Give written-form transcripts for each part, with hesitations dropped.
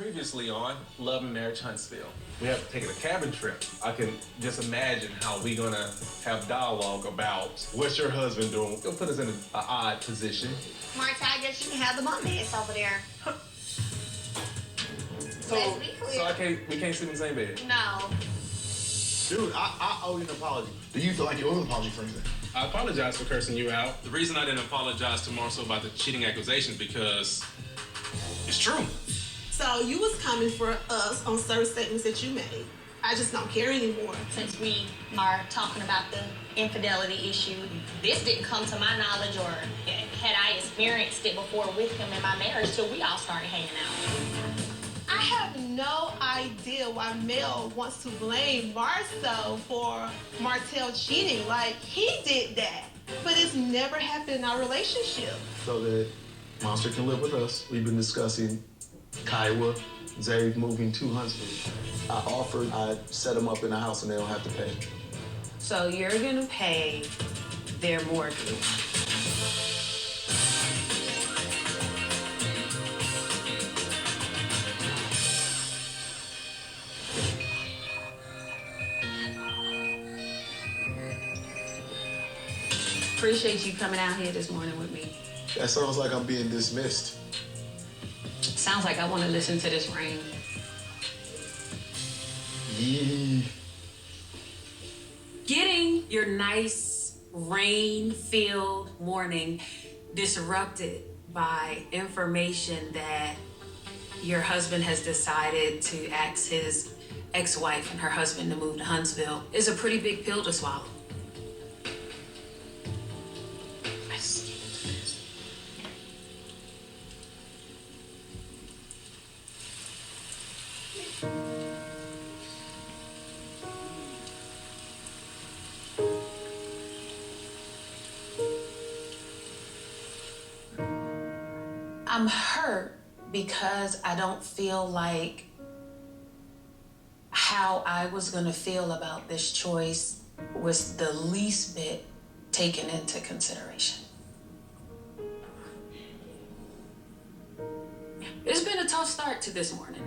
Previously on Love and Marriage Huntsville, we have taken a cabin trip. I can just imagine how we gonna have dialogue about what's your husband doing. It'll put us in an odd position. Martell, I guess you can have the bunk beds over there. So we can't sleep in the same bed? No. Dude, I owe you an apology. Do you feel like you owe an apology for anything? I apologize for cursing you out. The reason I didn't apologize to Marcel about the cheating accusation because it's true. So you was coming for us on certain statements that you made. I just don't care anymore. Since we are talking about the infidelity issue, this didn't come to my knowledge or had I experienced it before with him in my marriage till we all started hanging out. I have no idea why Mel wants to blame Marcel for Martell cheating. Like, he did that. But it's never happened in our relationship. So that Monster can live with us. We've been discussing Kiowa, Zay moving to Huntsville. I offered I'd set them up in a house and they don't have to pay. So you're gonna pay their mortgage. Appreciate you coming out here this morning with me. That sounds like I'm being dismissed. Sounds like I want to listen to this rain. Yeah. Getting your nice rain-filled morning disrupted by information that your husband has decided to ask his ex-wife and her husband to move to Huntsville is a pretty big pill to swallow. I'm hurt because I don't feel like how I was gonna feel about this choice was the least bit taken into consideration. It's been a tough start to this morning.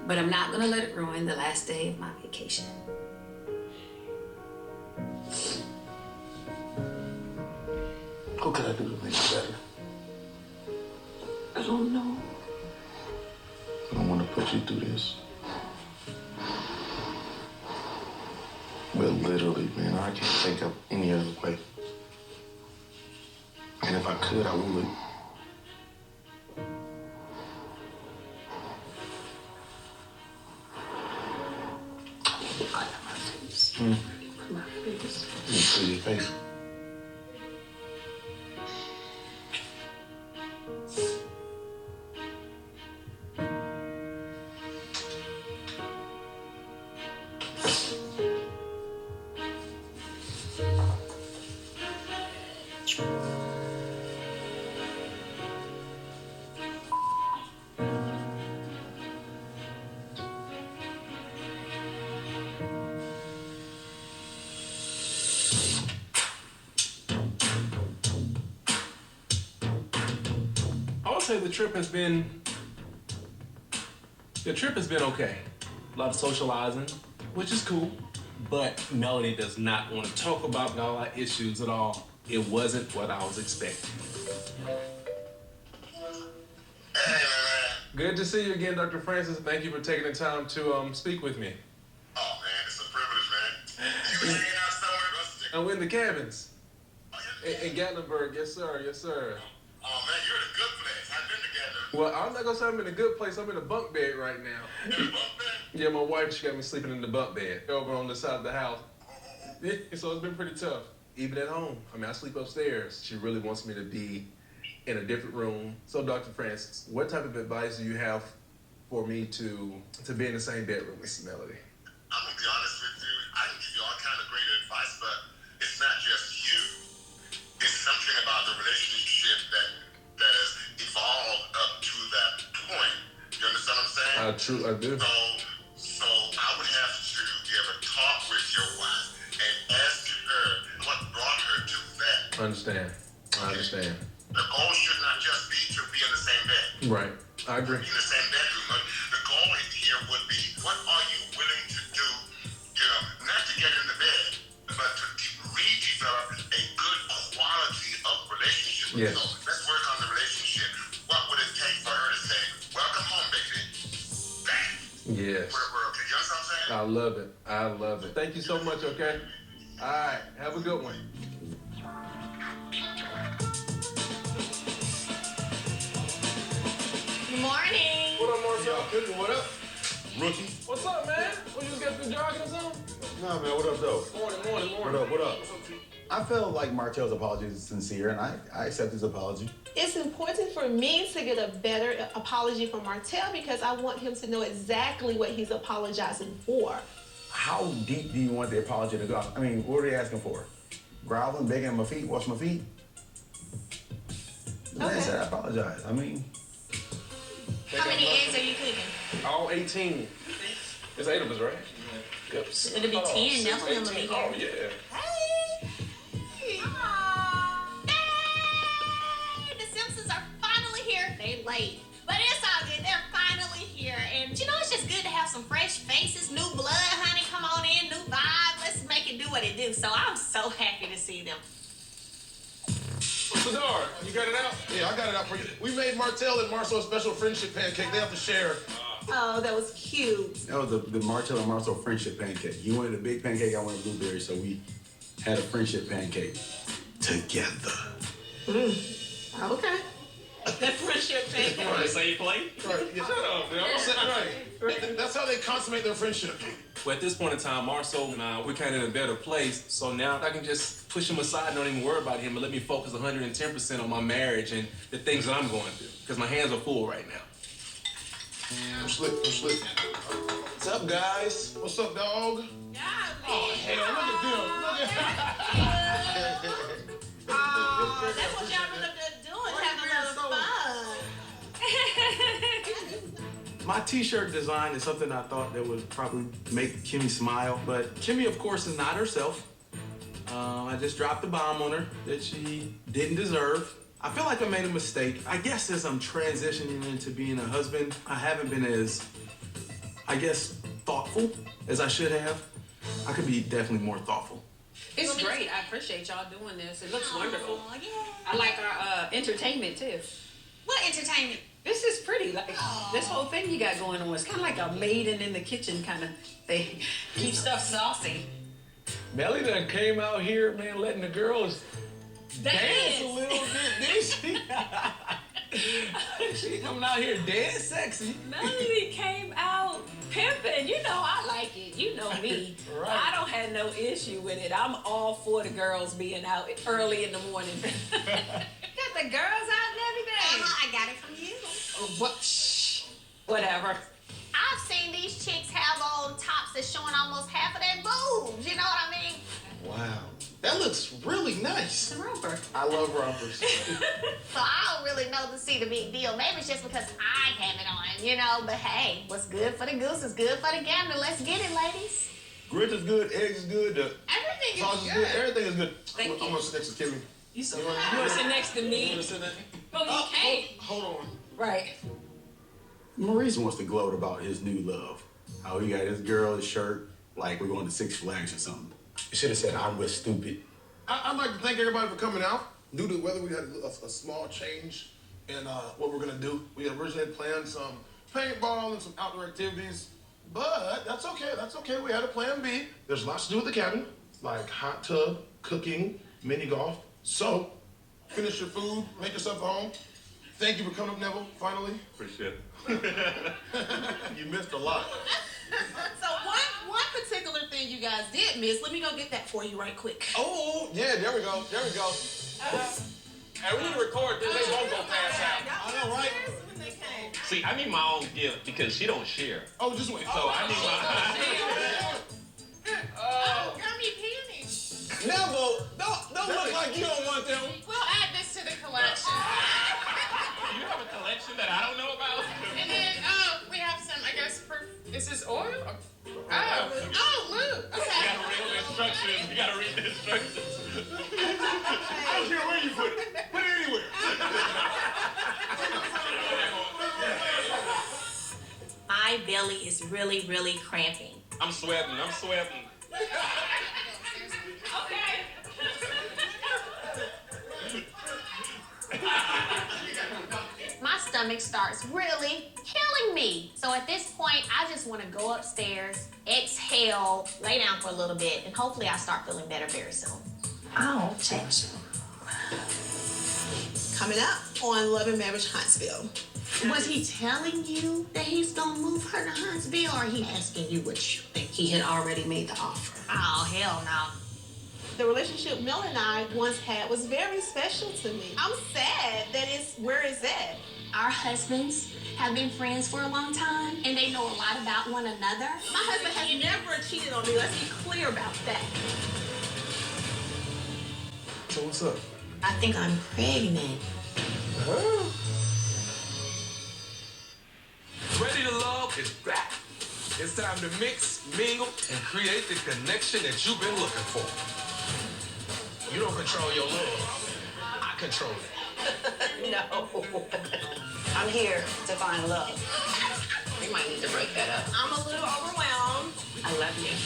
But I'm not gonna let it ruin the last day of my vacation. What could I do to make it better? I don't know. I don't want to put you through this. But literally, man, I can't think of any other way. And if I could, I would. Look at my face. My face. You see your face. I would say the trip has been okay. A lot of socializing, which is cool. But Melody does not want to talk about all our issues at all. It wasn't what I was expecting. Good to see you again, Dr. Francis. Thank you for taking the time to speak with me. Oh, man, it's a privilege, man. You hanging out somewhere else? I'm in the cabins. In Gatlinburg, yes, sir, yes, sir. Oh, man, you're in a good place. I've been together. Well, I'm not gonna say I'm in a good place. I'm in a bunk bed right now. In a bunk bed? Yeah, my wife, she got me sleeping in the bunk bed over on the side of the house. Yeah, so it's been pretty tough. Even at home. I mean, I sleep upstairs. She really wants me to be in a different room. So, Dr. Francis, what type of advice do you have for me to be in the same bedroom with Melody? I'm going to be honest with you. I can give you all kind of great advice, but it's not just you. It's something about the relationship that has evolved up to that point. You understand what I'm saying? I do. So I would have to give a talk with your wife and ask her what brought her to that. I understand. The goal should Right. I agree. In the same bedroom. But the goal here would be, what are you willing to do, not to get in the bed, but to redevelop a good quality of relationship. Yes. So let's work on the relationship. What would it take for her to say, welcome home, baby? Bang. Yes. We're okay. You understand what I'm saying? I love it. I love it. Thank you so much, okay? All right. Have a good one. Morning. What up, Marcel? Cooking, what up? Rookie. What's up, man? What, you just got through jogging or something? Nah, man, what up, though? Morning. What up? I felt like Martell's apology is sincere, and I accept his apology. It's important for me to get a better apology from Martell because I want him to know exactly what he's apologizing for. How deep do you want the apology to go? I mean, what are they asking for? Growling, begging my feet, wash my feet? The man said I apologize. I mean... How many eggs are you cooking? All 18. There's 8 of us, right? Yep. It'll be 10. Nelson will be here. Oh, yeah. Hey! Aww. Hey! The Simpsons are finally here. They late. But it's all good. They're finally here. And you know, it's just good to have some fresh faces, new blood, honey. Come on in, new vibe. Let's make it do what it do. So I'm so happy to see them. Sadar, you got it out? Yeah, I got it out for you. We made Martell and Marceau a special friendship pancake. They have to share. Oh, that was cute. That was the Martell and Marceau friendship pancake. You wanted a big pancake, I wanted blueberry, so we had a friendship pancake together. Okay. That friendship pancake. Right. Same plate? Right. Yeah. Shut up, man. Right. That's how they consummate their friendship. Well, at this point in time, Marceau and I, we're kind of in a better place. So now I can just push him aside and don't even worry about him and let me focus 110% on my marriage and the things that I'm going through. Because my hands are full right now. I'm slick. What's up, guys? What's up, dog? Oh, Hell, look at them. oh, that's what y'all been up there doing, having a little fun. My t-shirt design is something I thought that would probably make KIMMI smile, but KIMMI, of course, is not herself. I just dropped a bomb on her that she didn't deserve. I feel like I made a mistake. I guess as I'm transitioning into being a husband, I haven't been as, I guess, thoughtful as I should have. I could be definitely more thoughtful. It's great. I appreciate y'all doing this. It looks wonderful. Oh, yeah. I like our entertainment too. What entertainment? This is pretty. Like this whole thing you got going on is kind of like a maiden in the kitchen kind of thing. Keep stuff saucy. Melly done came out here, man, letting the girls dance a little bit, didn't she? She coming out here dance sexy. Melody came out pimping. You know I like it. You know me. Right. I don't have no issue with it. I'm all for the girls being out early in the morning. Got the girls out and everything. I got it from you. What? Shh. Whatever. I've seen these chicks have on tops that's showing almost half of their boobs. You know what I mean? Wow. That looks really nice. It's a romper. I love rompers. So I don't really know to see the big deal. Maybe it's just because I have it on, you know. But hey, what's good for the goose is good for the gander. Let's get it, ladies. Grits is good, eggs is good, the Everything sauce is good, everything is good. Thank I'm you. gonna sit next to Kimmy. You want to sit next to me? Well, you can't. Hold on. Right. Maurice wants to gloat about his new love. How he got his girl his shirt like we're going to Six Flags or something. You should have said I was stupid. I'd like to thank everybody for coming out. Due to the weather, we had a small change in what we're gonna do. We originally had planned some paintball and some outdoor activities, but that's okay. That's okay. We had a plan B. There's lots to do with the cabin, like hot tub, cooking, mini golf. So, finish your food, make yourself at home. Thank you for coming up, Neville. Finally. Appreciate it. You missed a lot. So one particular thing you guys did miss, let me go get that for you right quick. Oh, yeah, there we go. Hey, we need to record this. They won't go pass out. I know, right? When they came. See, I need my own gift because she don't share. Oh, just wait. So I need Oh, gummy pennies. Neville, don't look like you don't want them. We'll add this to the collection. You have a collection that I don't know about? And then we have some, I guess, is this oil? Oh, lube. You Okay. gotta read the instructions. You gotta read the instructions. I don't care where you put it. Put it anywhere. belly is really, really cramping. I'm sweating. Okay. My stomach starts really killing me. So at this point, I just want to go upstairs, exhale, lay down for a little bit, and hopefully I'll start feeling better very soon. I'll text you. Coming up on Love and Marriage Huntsville. Was he telling you that he's gonna move her to Huntsville, or he asking you what you think? He had already made the offer. Oh, hell no. The relationship Mel and I once had was very special to me. I'm sad that it's where it's at. Our husbands have been friends for a long time, and they know a lot about one another. My husband has never cheated on me. Let's be clear about that. So what's up? I think I'm pregnant. Huh? Ready to Love is back. It's time to mix, mingle, and create the connection that you've been looking for. You don't control your love. I control it. No. I'm here to find love. We might need to break that up. I'm a little overwhelmed. I love you.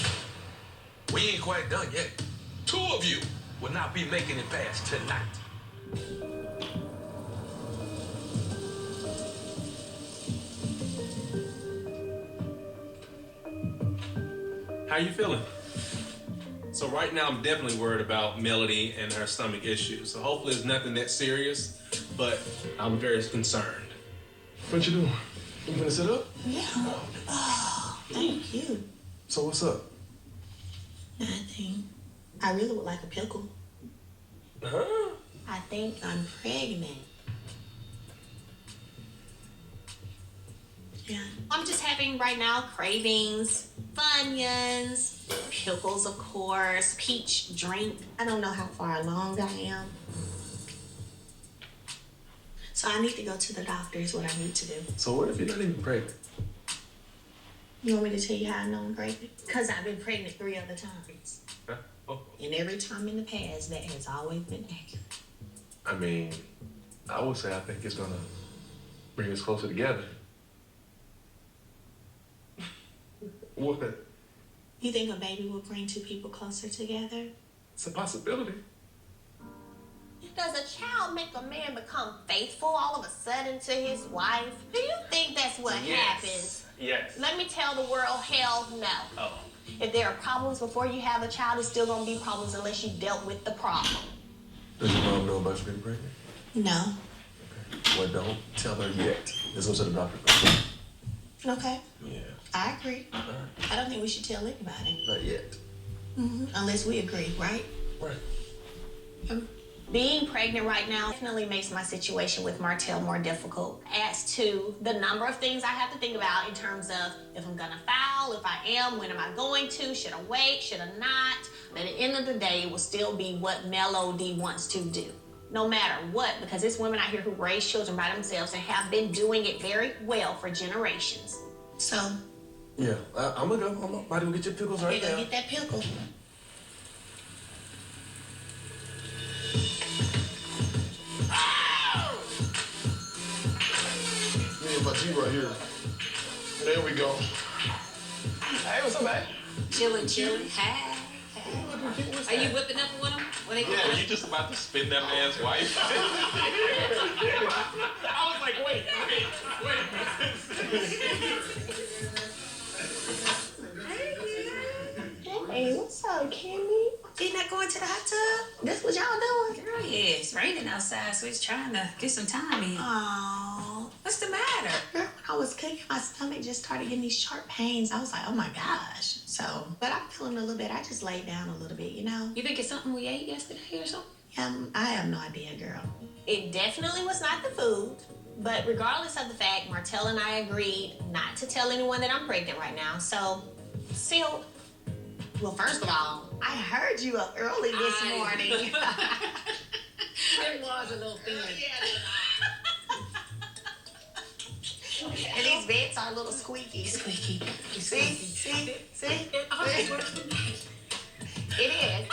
We ain't quite done yet. 2 of you will not be making it past tonight. How you feeling? So right now, I'm definitely worried about Melody and her stomach issues. So hopefully it's nothing that serious, but I'm very concerned. What you doing? You gonna sit up? Yeah. Oh, thank you. So what's up? Nothing. I really would like a pickle. Huh? I think I'm pregnant. Yeah. I'm just having right now cravings, Funyuns, pickles, of course, peach drink. I don't know how far along I am. So I need to go to the doctor is what I need to do. So what if you're not even pregnant? You want me to tell you how I know I'm pregnant? Because I've been pregnant 3 other times. Huh? Oh. And every time in the past, that has always been accurate. I mean, I would say I think it's gonna bring us closer together. What? You think a baby will bring 2 people closer together? It's a possibility. Does a child make a man become faithful all of a sudden to his wife? Do you think that's what happens? Yes. Let me tell the world, hell no. Oh. If there are problems before you have a child, it's still gonna be problems unless you dealt with the problem. Does your mom know about you being pregnant? No. Okay. Well, don't tell her yet. Let's go to the doctor. Okay. Yeah. I agree. All right. I don't think we should tell anybody. Not yet. Unless we agree, right? Right. Being pregnant right now definitely makes my situation with Martell more difficult. As to the number of things I have to think about in terms of if I'm gonna foul, if I am, when am I going to, should I wait, should I not? But at the end of the day, it will still be what Melody wants to do. No matter what, because there's women out here who raise children by themselves and have been doing it very well for generations. So, Yeah, I'm gonna go. I'm about to go get your pickles right go now. get that pickle. Me and my G right here. There we go. Hey, what's up, man? Chillin'. Hey. Are you whipping up with him? When they Yeah, you just about to spin that man's wife. I was like, wait. Hey, what's up, Kimmy? You not going to the hot tub? This what y'all doing? Girl, yeah, it's raining outside, so it's trying to get some time in. Oh, What's the matter? girl, when I was cooking, my stomach just started getting these sharp pains. I was like, oh my gosh. So, but I'm feeling a little bit. I just laid down a little bit, you know? You think it's something we ate yesterday or something? I have no idea, girl. It definitely was not the food. But regardless of the fact, Martell and I agreed not to tell anyone that I'm pregnant right now. So, still, well, first of all, I heard you up early this morning. It was a little thing. And these beds are a little squeaky. Squeaky. See? It is.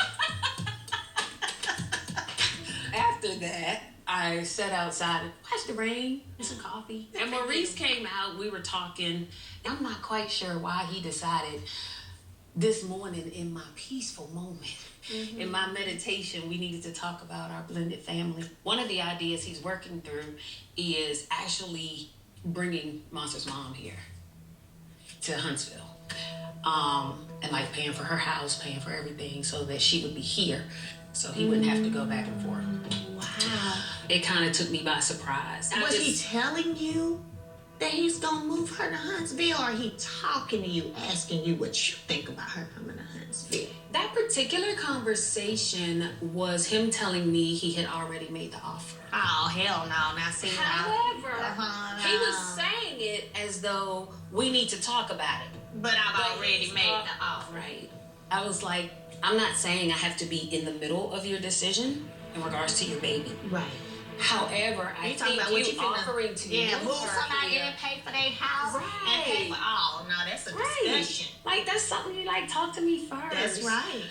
After that, I I sat outside and watched the rain and some coffee. And Maurice came out, we were talking. I'm not quite sure why he decided this morning in my peaceful moment, in my meditation, we needed to talk about our blended family. One of the ideas he's working through is actually bringing Monster's mom here to Huntsville. And like paying for her house, paying for everything so that she would be here so he wouldn't have to go back and forth. Wow. It kind of took me by surprise. Was he telling you that he's gonna move her to Huntsville, or he talking to you, asking you what you think about her coming to Huntsville? That particular conversation was him telling me he had already made the offer. Oh, hell no. Now, see, However, he was saying it as though we need to talk about it. But I've already made the offer. Right. I was like, I'm not saying I have to be in the middle of your decision in regards to your baby. Right. However, I think you offering to move somebody here and pay for their house and pay for all. No, that's a discussion. Like, that's something you like talk to me first. That's right.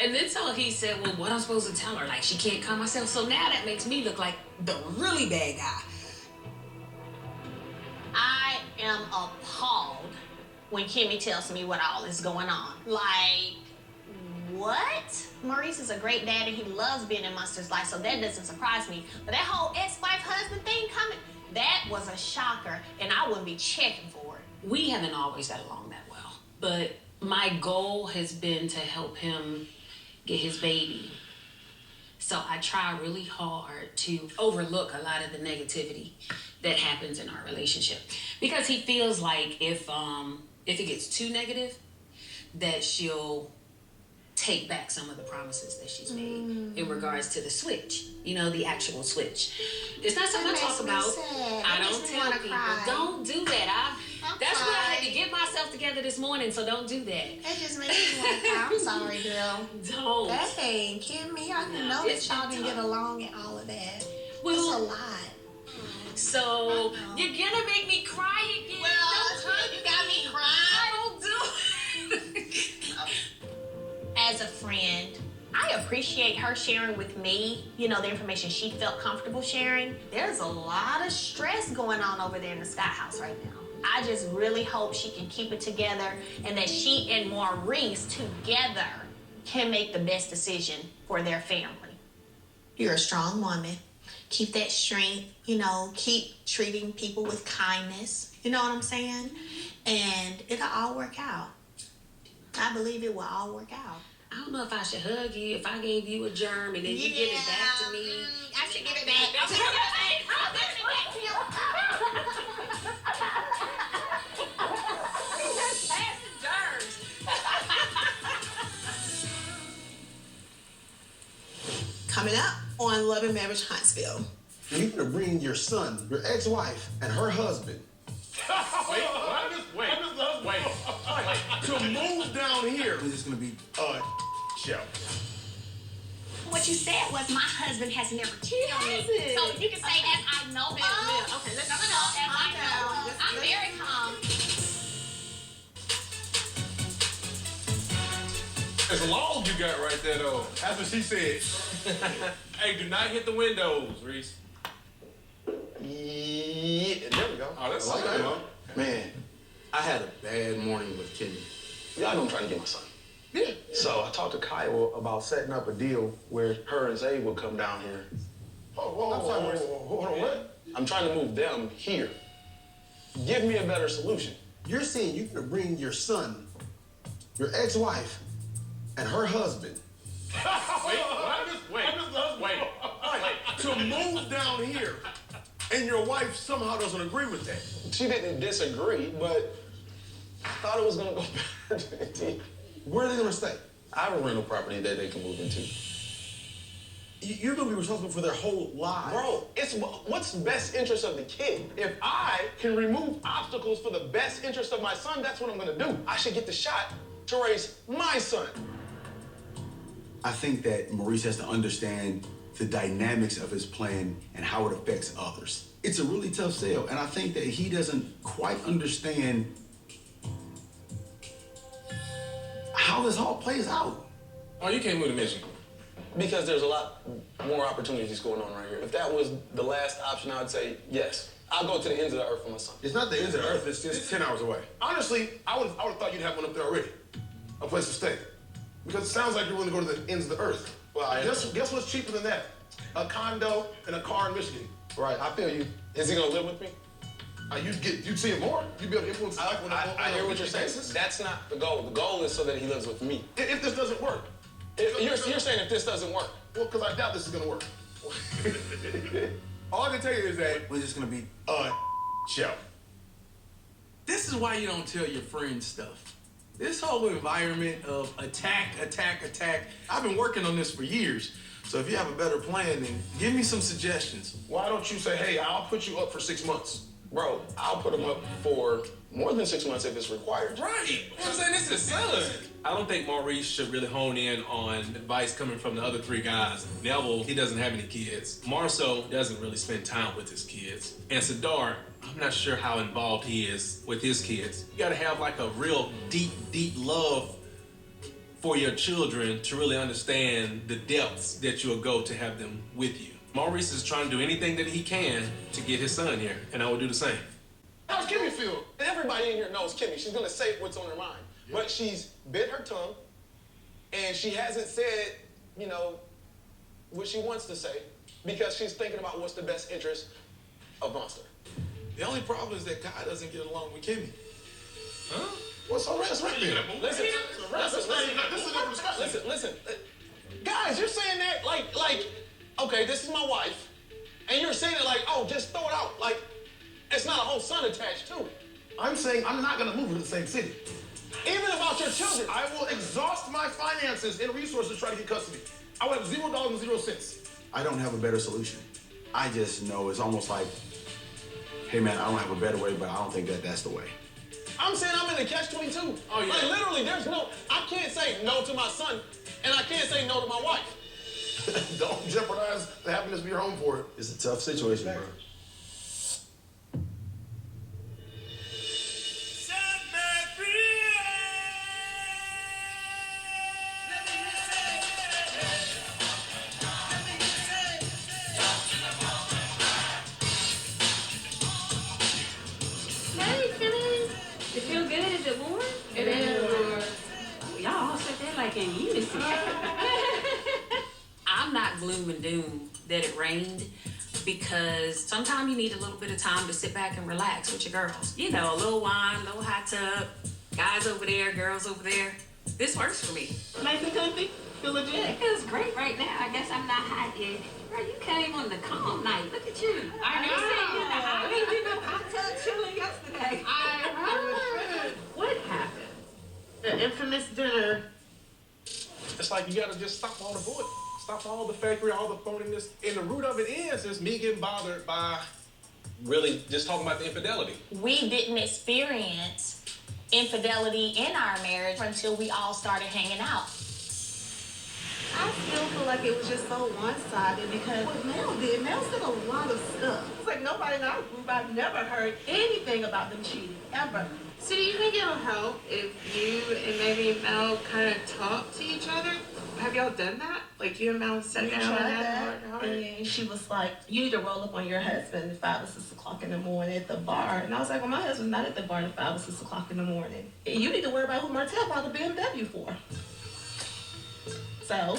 And then so he said, well, what I'm supposed to tell her? Like, she can't come herself. So now that makes me look like the really bad guy. I am appalled when Kimmy tells me what all is going on. Like, what? Maurice is a great dad and he loves being in Monster's life, so that doesn't surprise me. But that whole ex-wife husband thing coming, that was a shocker, and I wouldn't be checking for it. We haven't always got along that well, but my goal has been to help him get his baby. So I try really hard to overlook a lot of the negativity that happens in our relationship, because he feels like if it gets too negative, that she'll take back some of the promises that she's made in regards to the switch, the actual switch. It's not something I talk about. I don't tell people, don't do that. That's what I had to get myself together this morning, so don't do that. It just makes me want to cry. I'm sorry, girl. Don't. Hey, Kimmy, I didn't know that y'all didn't get along and all of that. Well, it's a lot. So, you're gonna make me cry again. Well, you got me crying. I don't do it. As a friend, I appreciate her sharing with me, the information she felt comfortable sharing. There's a lot of stress going on over there in the Scott house right now. I just really hope she can keep it together and that she and Maurice together can make the best decision for their family. You're a strong woman. Keep that strength, keep treating people with kindness. You know what I'm saying? And it'll all work out. I believe it will all work out. I don't know if I should hug you if I gave you a germ and then you give it back to me. I should give it back. I'll give it back. I'll give it back to you. Just passing germs. Coming up on Love and Marriage Huntsville. You're gonna bring your son, your ex-wife, and her husband. Wait. To move down here. It's gonna be show. What you said was my husband has never cheated on me. So you can say as I know him. Okay, let's as I know him. I'm very calm. It's long you got right there, though. That's what she said. Hey, do not hit the windows, Reese. Yeah, there we go. Oh, that's like good. that. Man, I had a bad morning with Kimmy. Y'all know I'm trying to get my son. Yeah. So I talked to Kyle about setting up a deal where her and Zay would come down here. Hold on, what? I'm trying to move them here. Give me a better solution. You're saying you're gonna bring your son, your ex-wife, and her husband. Wait. To move down here, and your wife somehow doesn't agree with that. She didn't disagree, but I thought it was gonna go better. Where are they gonna stay? I have a rental property that they can move into. You're gonna be responsible for their whole lives. Bro, it's what's best interest of the kid. If I can remove obstacles for the best interest of my son, that's what I'm gonna do. I should get the shot to raise my son. I think that Maurice has to understand the dynamics of his plan and how it affects others. It's a really tough sell, and I think that he doesn't quite understand how this all plays out. Oh, you can't move to Michigan. Because there's a lot more opportunities going on right here. If that was the last option, I would say yes. I'll go to the ends of the earth for my son. It's not the ends of the earth, it's just 10 hours away. Honestly, I would have thought you'd have one up there already. A place to stay. Because it sounds like you're willing to go to the ends of the earth. Well, guess what's cheaper than that? A condo and a car in Michigan. Right, I feel you. Is he gonna live with me? You'd see him more. You'd be able to influence. I hear what you're saying. That's not the goal. The goal is so that he lives with me. If this doesn't work. You're saying if this doesn't work. Well, because I doubt this is gonna work. All I can tell you is that We're just gonna be. show. This is why you don't tell your friends stuff. This whole environment of attack. I've been working on this for years. So if you have a better plan, then give me some suggestions. Why don't you say, hey, I'll put you up for 6 months? Bro, I'll put him up for more than 6 months if it's required. Right. I'm saying this is son. I don't think Maurice should really hone in on advice coming from the other 3 guys. Neville, he doesn't have any kids. Marceau doesn't really spend time with his kids. And Sadar, I'm not sure how involved he is with his kids. You gotta have like a real deep love for your children to really understand the depths that you'll go to have them with you. Maurice is trying to do anything that he can to get his son here, and I will do the same. How's Kimmy feel? Everybody in here knows Kimmy. She's gonna say what's on her mind. Yeah. But she's bit her tongue, and she hasn't said, what she wants to say, because she's thinking about what's the best interest of Monster. The only problem is that Kai doesn't get along with Kimmy. Huh? What's so right? Listen. Guys, you're saying that like, okay, this is my wife, and you're saying it like, oh, just throw it out. Like, it's not a whole son attached to it. I'm saying I'm not gonna move to the same city. Even about your children. I will exhaust my finances and resources to try to get custody. I will have $0 and 0 cents. I don't have a better solution. I just know it's almost like, hey man, I don't have a better way, but I don't think that's the way. I'm saying I'm in the catch-22. Oh, yeah. Like, literally, I can't say no to my son, and I can't say no to my wife. Don't jeopardize the happiness of your home for it. It's a tough situation, bro. Hey, Philly. It feel good? Is it warm? It is. Y'all all sit there like in unison. I'm not gloom and doom that it rained, because sometimes you need a little bit of time to sit back and relax with your girls. A little wine, a little hot tub, guys over there, girls over there. This works for me. Nice and comfy? Feel legit? It feels great right now. I guess I'm not hot yet. Girl, you came on the calm night. Look at you. I know. You said you in the hot. We did no hot tub chilling yesterday. I heard. What happened? The infamous dinner. It's like you gotta just stop all the bullshit. Stop all the fakery, all the phoniness. And the root of it is me getting bothered by Really just talking about the infidelity. We didn't experience infidelity in our marriage until we all started hanging out. I still feel like it was just so one-sided, because what Mel said a lot of stuff. It's like nobody in our group, I've never heard anything about them cheating, ever. So do you think it'll help if you and maybe Mel kind of talk to each other? Have y'all done that? Like you and Mel sat down and had heart to heart? And she was like, you need to roll up on your husband at 5 or 6 o'clock in the morning at the bar. And I was like, well, my husband's not at the bar at 5 or 6 o'clock in the morning. And you need to worry about who Martell bought the BMW for. So,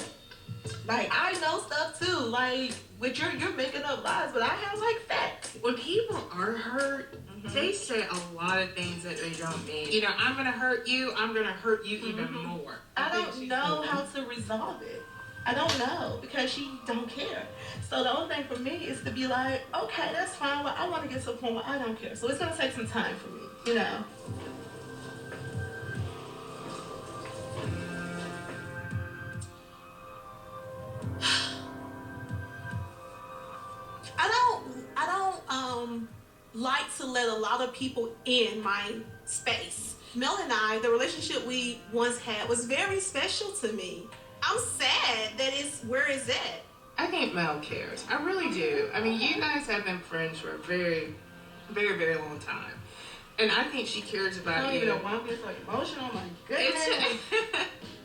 like, I know stuff too. Like, with you're making up lies, but I have like facts. When people are hurt, they say a lot of things that they don't mean. I'm gonna hurt you, I'm gonna hurt you even more. I don't know how to resolve it. I don't know, because she don't care. So the only thing for me is to be like, okay, that's fine, but I want to get to a point where I don't care. So it's gonna take some time for me, I don't like to let a lot of people in my space. Mel and I, the relationship we once had was very special to me. I'm sad that it's where it's at. I think Mel cares. I really do. I mean, you guys have been friends for a very, very, very long time. And I think she cares about you. I don't even know why I'm getting so emotional. My goodness.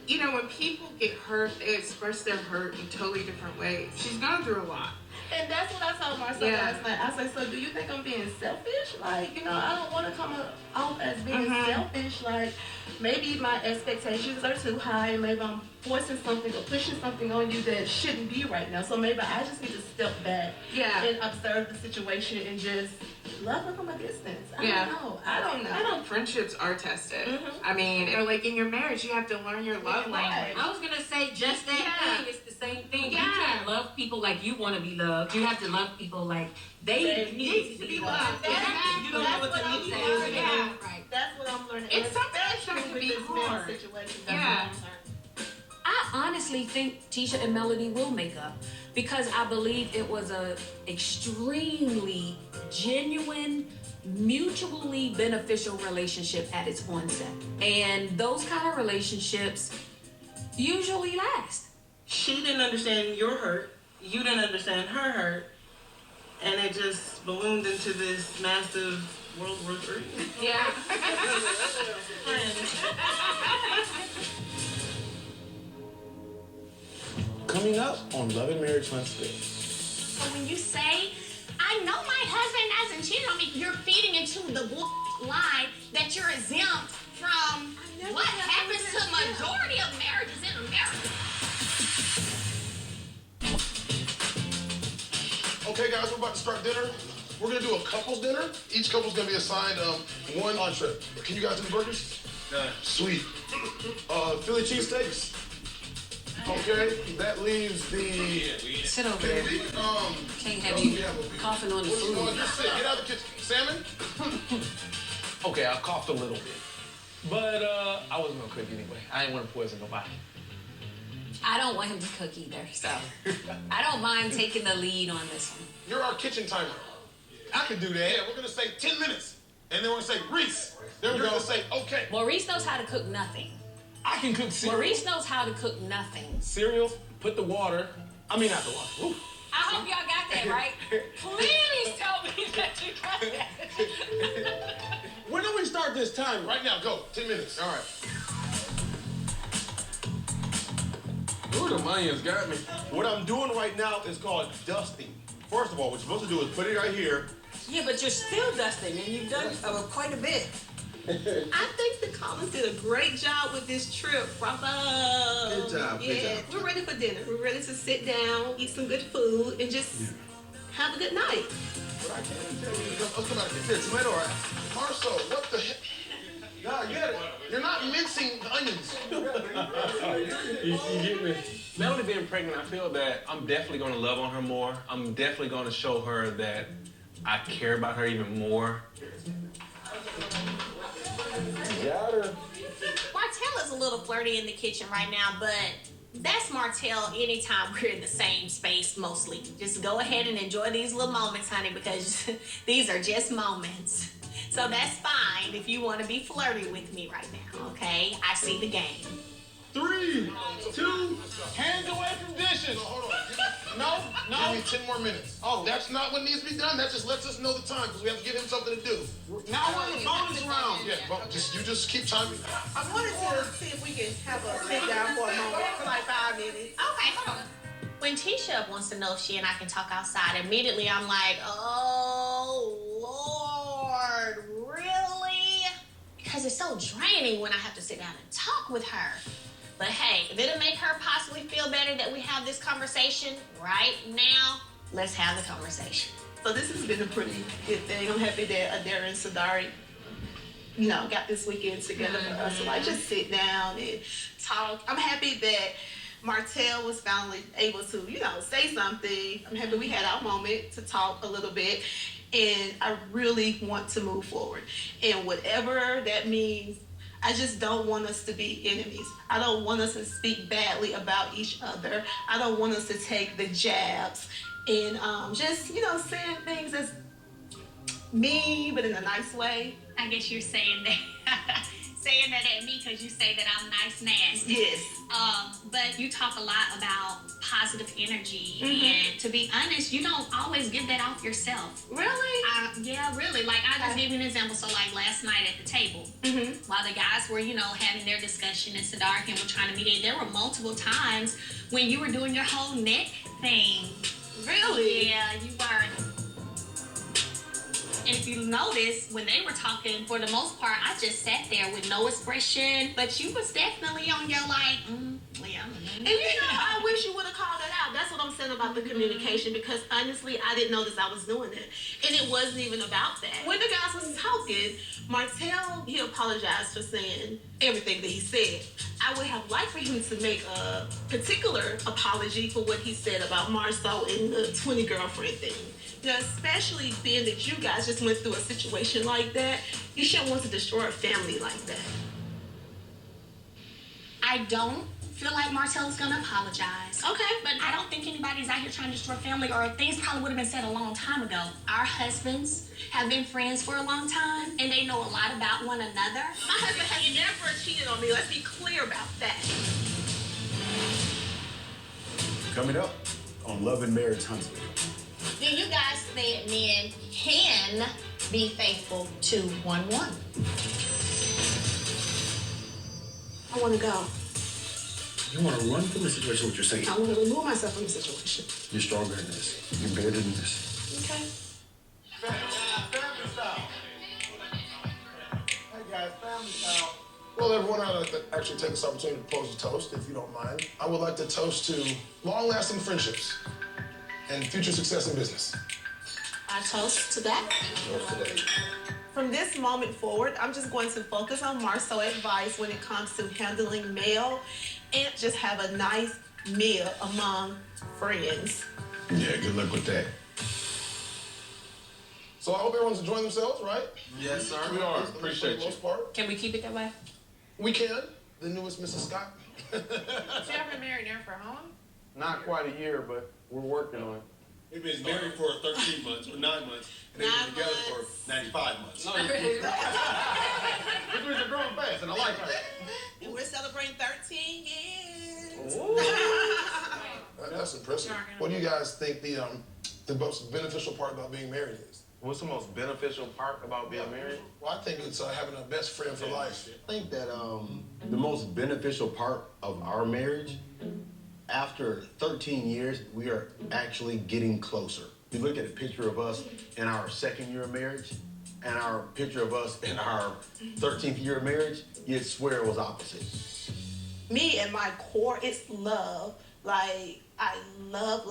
You know, when people get hurt, they express their hurt in totally different ways. She's gone through a lot. And that's what I told myself last night. I said, so do you think I'm being selfish? Like, you know, I don't want to come off as being selfish. Like, maybe my expectations are too high, and maybe I'm forcing something or pushing something on you that shouldn't be right now. So maybe I just need to step back and observe the situation and just love her from a distance. I don't know. I know friendships are tested. I mean, or like in your marriage, you have to learn your love language. I was gonna say just that thing. It's the same thing. You can't love people like you want to be loved. You have to love people like they need to be loved. That's what I'm learning. Right. That's what I'm learning. It's sometimes going to be hard. Situation. I honestly think Tisha and Melody will make up because I believe it was a extremely genuine, mutually beneficial relationship at its onset. And those kind of relationships usually last. She didn't understand your hurt. You didn't understand her hurt. And it just ballooned into this massive World War III. Yeah. Coming up on Love and Marriage Huntsville. So when you say, I know my husband hasn't cheated on me, you're feeding into the lie that you're exempt from what happens to the majority of marriages in America. Okay, guys, we're about to start dinner. We're gonna do a couple's dinner. Each couple's gonna be assigned one entree. Can you guys do the burgers? Done. Sweet. Philly cheesesteaks. Okay, that leaves the. Sit over there. Can't have you coughing on the food. Just sit. Get out of the kitchen. Salmon? Okay, I coughed a little bit. But I wasn't gonna cook anyway. I didn't want to poison nobody. I don't want him to cook either, so I don't mind taking the lead on this one. You're our kitchen timer. I can do that. Yeah, we're gonna say 10 minutes. And then we're gonna say, Reese. Then we're gonna say, okay. Maurice knows how to cook nothing. I can cook cereal. Maurice knows how to cook nothing. Cereal, put the water. I mean, not the water. Ooh. I hope y'all got that right. Please tell me that you got that. When do we start this time? Right now, go. 10 minutes. All right. Ooh, the Mayans got me. What I'm doing right now is called dusting. First of all, what you're supposed to do is put it right here. Yeah, but you're still dusting, and you've done quite a bit. I think the Collins did a great job with this trip. Bravo. Good job. Yeah, Good job. we're ready for dinner. We're ready to sit down, eat some good food, and just have a good night. But I can't tell you. Let's come out here. Here, tomato right. Marcel, what the heck? God, you're not mincing the onions. You get me? Melody being pregnant, I feel that I'm definitely going to love on her more. I'm definitely going to show her that I care about her even more. Got her. Martell is a little flirty in the kitchen right now, but that's Martell anytime we're in the same space mostly. Just go ahead and enjoy these little moments, honey, because these are just moments. So that's fine if you want to be flirty with me right now, okay? I see the game. 3, 2, hands away from dishes. Hold on. No. Give me 10 more minutes. Oh. That's not what needs to be done. That just lets us know the time because we have to give him something to do. Now we're in the bonus round. Yeah, but you just keep timing. I wanted to see if we can have a sit down for a moment for like 5 minutes. Okay, hold on. When Tisha wants to know if she and I can talk outside, immediately I'm like, oh, Lord, really? Because it's so draining when I have to sit down and talk with her. But hey, if it'll make her possibly feel better that we have this conversation right now, let's have the conversation. So this has been a pretty good thing. I'm happy that Adara and Sadari, got this weekend together for us to just sit down and talk. I'm happy that Martell was finally able to, say something. I'm happy we had our moment to talk a little bit. And I really want to move forward. And whatever that means, I just don't want us to be enemies. I don't want us to speak badly about each other. I don't want us to take the jabs and just, saying things as mean, but in a nice way. I guess you're saying that saying that at me because you say that I'm nice, nasty. Yes. But you talk a lot about positive energy, Mm-hmm. and to be honest, you don't always give that off yourself. Really? Yeah, really. Like, I just give you an example. So, like, last night at the table, while the guys were, having their discussion and Sadar and were trying to meet in, there were multiple times when you were doing your whole neck thing. Really? Yeah, you were. And if you notice, when they were talking, for the most part, I just sat there with no expression. But you was definitely on your yeah. And I wish you would have called it out. That's what I'm saying about the communication, because honestly, I didn't notice I was doing it. And it wasn't even about that. When the guys was talking, Martell, he apologized for saying everything that he said. I would have liked for him to make a particular apology for what he said about marsau and the 20 girlfriend thing. Especially being that you guys just went through a situation like that, you shouldn't want to destroy a family like that. I don't feel like Martell is gonna apologize. Okay. But I don't think anybody's out here trying to destroy family, or things probably would have been said a long time ago. Our husbands have been friends for a long time, and they know a lot about one another. My husband has never cheated on me. Let's be clear about that. Coming up on Love and Marriage Huntsville. Do you guys think men can be faithful to one? I want to go. You want to run from the situation, what you're saying? I want to remove myself from the situation. You're stronger than this. You're better than this. Okay. Family style. Hey guys, family style. Well, everyone, I'd like to actually take this opportunity to propose a toast, if you don't mind. I would like to toast to long-lasting friendships and future success in business. I toast to that. From this moment forward, I'm just going to focus on marsau advice when it comes to handling mail and just have a nice meal among friends. Yeah, good luck with that. So I hope everyone's enjoying themselves, right? Yes, sir. We are. Appreciate For the most part. Can we keep it that way? We can. The newest Mrs. Scott. So y'all been married now for how long? Not quite a year, but we're working on it. We've been married for 13 months or 9 months, and they've been together for 95 months. We're growing fast, and I like that. And we're celebrating 13 years. That's impressive. What do you guys think the most beneficial part about being married is? What's the most beneficial part about being married? Well, I think it's having a best friend for life. I think that the most beneficial part of our marriage, after 13 years, we are actually getting closer. You look at a picture of us in our second year of marriage and our picture of us in our 13th year of marriage, you'd swear it was opposite. Me at my core, it's love. Like, I love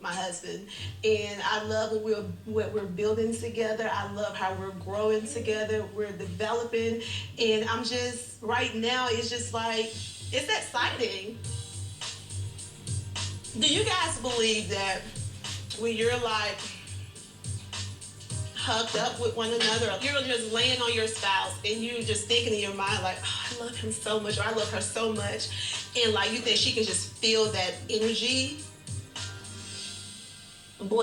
my husband. And I love what we're building together. I love how we're growing together. We're developing. And I'm just, right now, it's just like, it's exciting. Do you guys believe that when you're like hugged up with one another, you're just laying on your spouse and you're just thinking in your mind like, oh, I love him so much, or I love her so much, and like you think she can just feel that energy? Boy.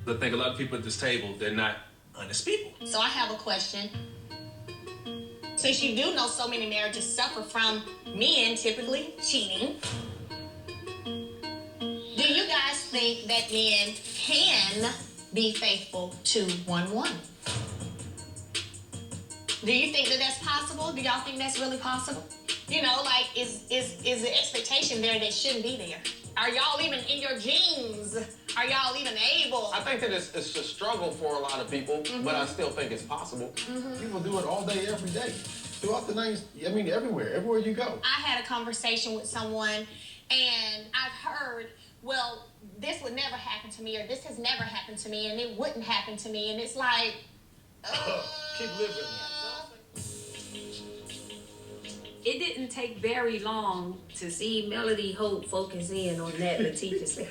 I think a lot of people at this table, they're not honest people. So I have a question. Since you do know so many marriages suffer from men typically cheating, do you guys think that men can be faithful to one? Do you think that that's possible? Do y'all think that's really possible? You know, like, is the expectation there that shouldn't be there? Are y'all even in your genes? Are y'all even able? I think that it's a struggle for a lot of people, but I still think it's possible. People do it all day, every day. Throughout the night, I mean, everywhere you go. I had a conversation with someone, and I've heard, well, this would never happen to me, or this has never happened to me, and it wouldn't happen to me, and it's like, keep living. It didn't take very long to see Melody Holt focus in on that latisha said.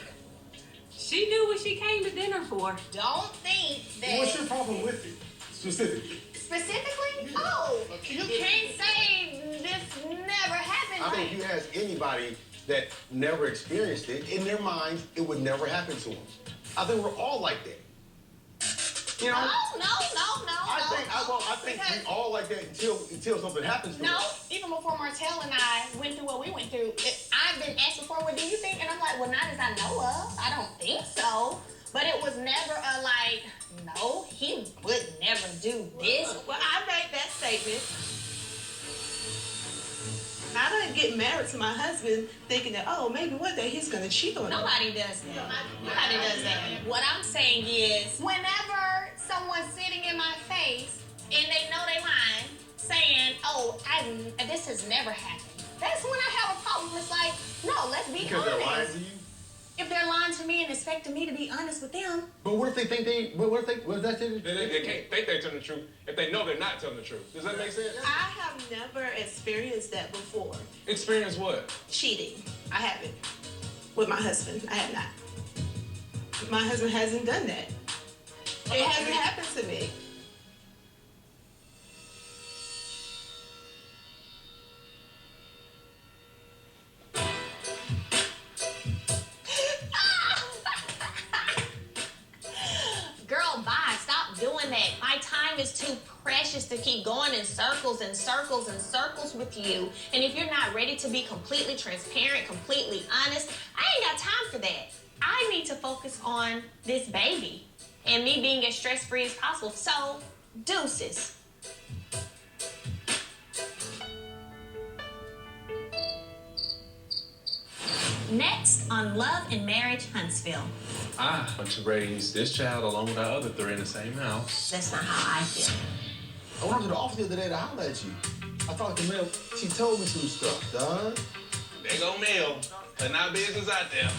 She knew what she came to dinner for. Don't think that. What's your problem with it, specifically? Specifically? Oh, you can't say this never happened. I think you ask anybody that never experienced it, in their minds, it would never happen to them. I think we're all like that. You know? No. I think we all like that until something happens to No, us. even before Martell and I went through what we went through, I've been asked before, what do you think? And I'm like, well, not as I know of. I don't think so. But it was never a like, no, he would never do this. Well, I made that statement. I didn't get married to my husband thinking that, oh, maybe one day he's going to cheat on me. Nobody does that. Nobody does that. What I'm saying is, whenever someone's sitting in my face and they know they lying, saying, oh, this has never happened, that's when I have a problem. It's like, no, let's be Because honest. they're lying to you? If they're lying to me and expecting me to be honest with them. But what if they think they, what if that's it? They can't think they're telling the truth if they know they're not telling the truth. Does that make sense? I have never experienced that before. Experience what? Cheating. I haven't. With my husband, I have not. My husband hasn't done that. It hasn't happened to me. Girl, bye. Stop doing that. My time is too precious to keep going in circles and circles and circles with you. And if you're not ready to be completely transparent, completely honest, I ain't got time for that. I need to focus on this baby and me being as stress-free as possible. So, deuces. Next on Love and Marriage Huntsville. I want to raise this child along with our other three in the same house. That's not how I feel. I went up to the office the other day to holler at you. I talked to Mel. She told me some stuff, dog. They go Mel, but not business out there.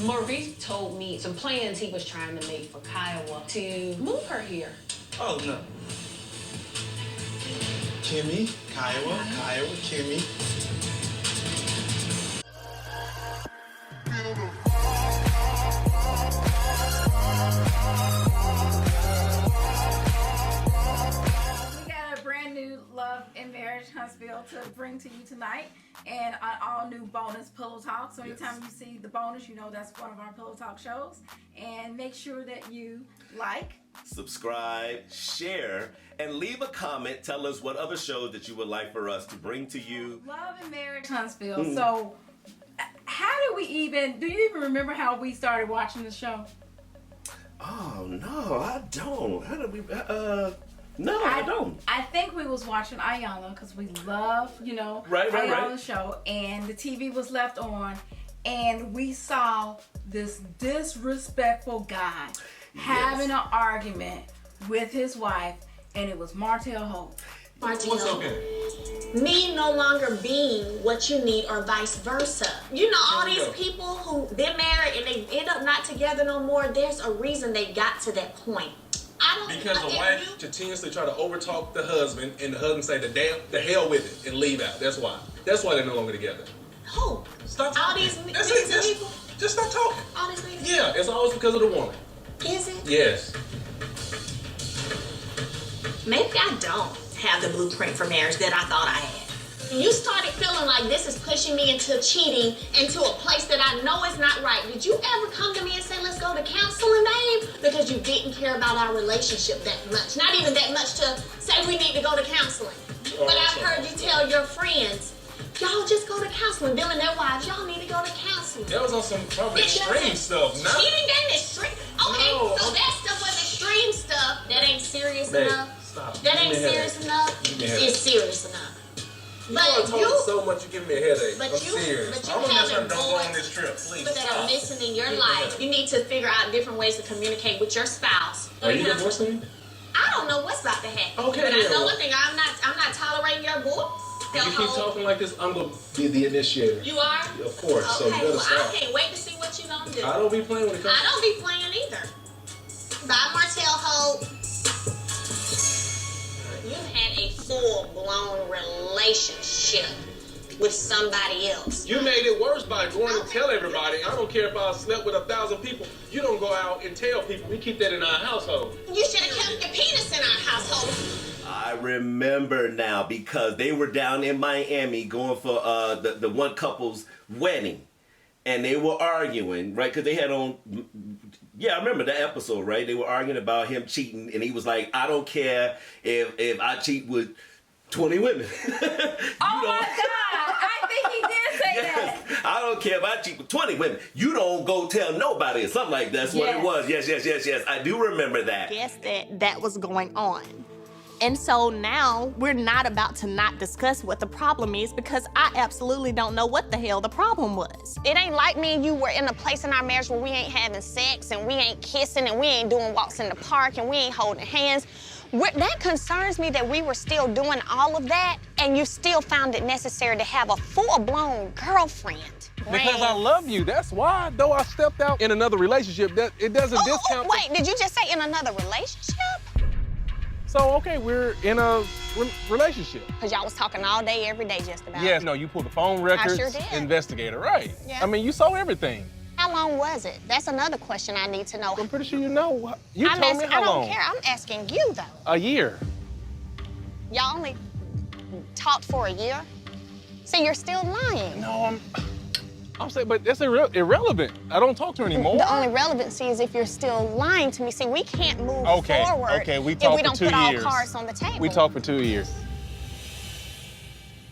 Maurice told me some plans he was trying to make for Kiowa to move her here. Oh, no. KIMMI, Kiowa, KIMMI. Love and Marriage Huntsville to bring to you tonight, and an all new bonus Pillow Talk. So anytime you see the bonus, you know that's one of our Pillow Talk shows. And make sure that you like, subscribe, share, and leave a comment. Tell us what other shows that you would like for us to bring to you. Love and Marriage Huntsville. So how do you even remember how we started watching the show? Oh no, I don't. How did we No, I don't. I think we was watching Ayanna because we love, Ayanna's show, and the TV was left on, and we saw this disrespectful guy having an argument with his wife, and it was Martell Holt. Martell, me no longer being what you need or vice versa. You know, all these people who been married and they end up not together no more, there's a reason they got to that point. Because the wife continuously try to overtalk the husband, and the husband say the hell with it and leave out. That's why. That's why they're no longer together. Who? Stop talking. All these people? Just stop talking. All these niggas? Yeah, it's always because of the woman. Is it? Yes. Maybe I don't have the blueprint for marriage that I thought I had. You started feeling like this is pushing me into cheating, into a place that I know is not right. Did you ever come to me and say, let's go to counseling, babe? Because you didn't care about our relationship that much. Not even that much to say we need to go to counseling. But I've heard you tell your friends, y'all just go to counseling. Them and their wives, y'all need to go to counseling. That was on some probably extreme stuff. No. Cheating ain't extreme. Okay, No, so that stuff was extreme stuff. That ain't serious Babe, enough. Stop. That ain't serious enough. It's serious enough. You know I told you so much, you give me a headache. But I'm you serious. having don't go on boys this trip, please. that are missing in your life. You need to figure out different ways to communicate with your spouse. Are you divorcing me? I don't know what's about to happen. Okay, But I then. know one thing, I'm not tolerating your boys. If you keep talking like this, I'm gonna be the initiator. You are? Of course. So you Okay, better well, stop. I can't wait to see what you gonna do. I don't be playing when it comes. I don't be playing either. Bye, Martell Holt. You had a full-blown relationship with somebody else. You made it worse by going and tell everybody. I don't care if I slept with 1,000 people. You don't go out and tell people. We keep that in our household. You should have kept your penis in our household. I remember now because they were down in Miami going for the one couple's wedding, and they were arguing, right? Because they had on Yeah, I remember that episode, right? They were arguing about him cheating, and he was like, I don't care if I cheat with 20 women. Oh my God! I think he did say that. I don't care if I cheat with 20 women. You don't go tell nobody or something like that. That's what it was. Yes. I do remember that. Guess that was going on. And so now we're not about to not discuss what the problem is because I absolutely don't know what the hell the problem was. It ain't like me and you were in a place in our marriage where we ain't having sex and we ain't kissing and we ain't doing walks in the park and we ain't holding hands. That concerns me that we were still doing all of that and you still found it necessary to have a full-blown girlfriend. Because I love you. That's why, though I stepped out in another relationship, that it doesn't discount. Wait, did you just say in another relationship? So, okay, we're in a relationship. Because y'all was talking all day, every day just about. Yes, no, you pulled the phone records. I sure did. Investigator, right. Yeah. I mean, you saw everything. How long was it? That's another question I need to know. I'm pretty sure you know. You told me how long. I don't care. I'm asking you, though. A year. Y'all only talked for a year? See, you're still lying. No, I'm saying, but that's irrelevant. I don't talk to her anymore. The only relevancy is if you're still lying to me. See, we can't move forward if we don't for 2 put all years. cards on the table. We talked for 2 years.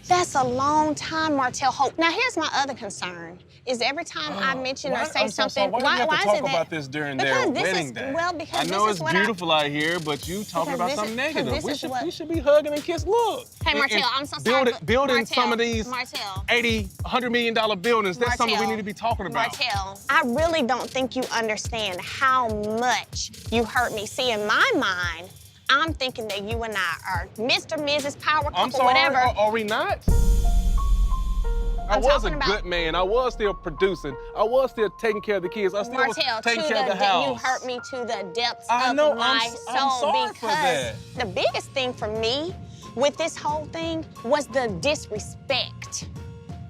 That's a long time, Martell Holt. Now, here's my other concern. Is every time I mention or say something, why do you have to is talk it about that? this during their wedding day? Well, because I know this it's is what beautiful out here, but you talking about something negative. We should be hugging and kissing. Look. Hey, Martell, I'm so sorry. Building Martell, some of these Martell. $80, $100 million buildings, that's something we need to be talking about. Martell, I really don't think you understand how much you hurt me. See, in my mind, I'm thinking that you and I are Mr. and Mrs. Power couple, I'm sorry, whatever. Are we not? I was a good man. I was still producing. I was still taking care of the kids. I still was taking care of the house. You hurt me to the depths of my soul. I'm sorry because for that. The biggest thing for me with this whole thing was the disrespect